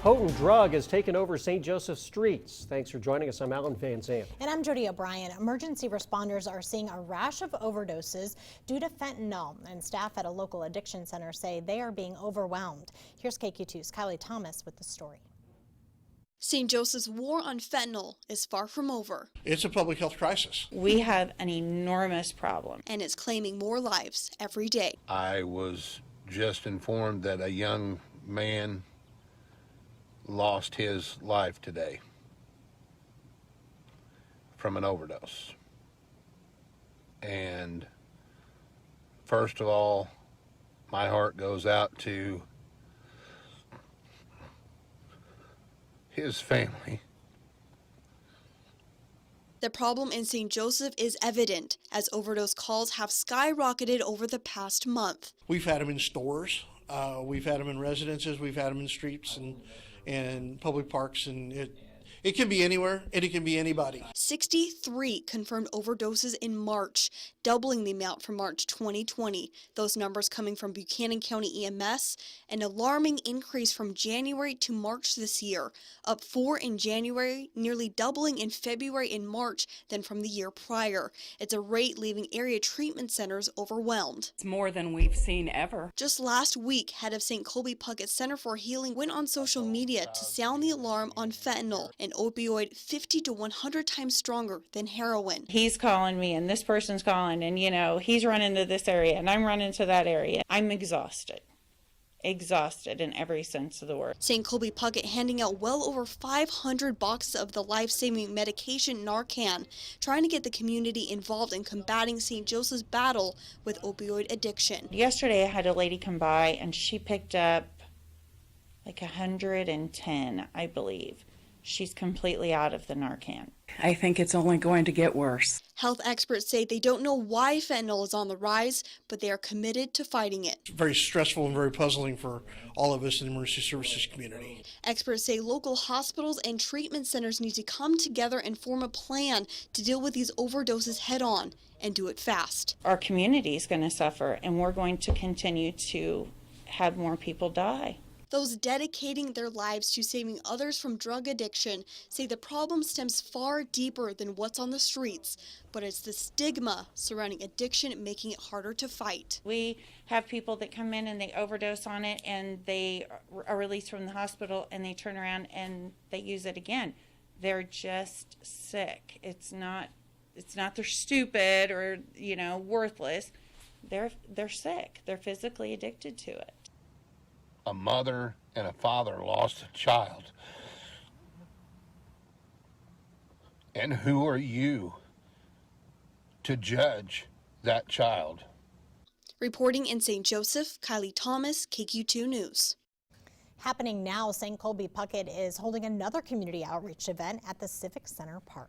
Potent drug has taken over St. Joseph's streets. Thanks for joining us. I'm Alan Van Zandt. And I'm Jody O'Brien. Emergency responders are seeing a rash of overdoses due to fentanyl, and staff at a local addiction center say they are being overwhelmed. Here's KQ2's Kylie Thomas with the story. St. Joseph's war on fentanyl is far from over. It's a public health crisis. We have an enormous problem. And it's claiming more lives every day. I was just informed that a young man lost his life today from an overdose. And first of all, my heart goes out to his family. The problem in St. Joseph is evident as overdose calls have skyrocketed over the past month. We've had them in stores, we've had them in residences, we've had them in streets and public parks, and it can be anywhere and it can be anybody. 63 confirmed overdoses in March, doubling the amount from March 2020. Those numbers coming from Buchanan County EMS, an alarming increase from January to March this year, up 4 in January, nearly doubling in February and March than from the year prior. It's a rate leaving area treatment centers overwhelmed. It's more than we've seen ever. Just last week, head of St. Colby Puckett Center for Healing went on social media to sound the alarm on fentanyl, an opioid 50 to 100 times stronger than heroin. He's calling me and this person's calling, and he's running to this area and I'm running to that area. I'm exhausted in every sense of the word. St. Colby Puckett handing out well over 500 boxes of the life-saving medication Narcan, trying to get the community involved in combating St. Joseph's battle with opioid addiction. Yesterday I had a lady come by and she picked up like 110, I believe. She's completely out of the Narcan. I think it's only going to get worse. Health experts say they don't know why fentanyl is on the rise, but they are committed to fighting it. It's very stressful and very puzzling for all of us in the emergency services community. Experts say local hospitals and treatment centers need to come together and form a plan to deal with these overdoses head on and do it fast. Our community is going to suffer, and we're going to continue to have more people die. Those dedicating their lives to saving others from drug addiction say the problem stems far deeper than what's on the streets, but it's the stigma surrounding addiction making it harder to fight. We have people that come in and they overdose on it and they are released from the hospital and they turn around and they use it again. They're just sick. It's not they're stupid or, worthless. They're sick. They're physically addicted to it. A mother and a father lost a child. And who are you to judge that child? Reporting in St. Joseph, Kylie Thomas, KQ2 News. Happening now, St. Colby Puckett is holding another community outreach event at the Civic Center Park.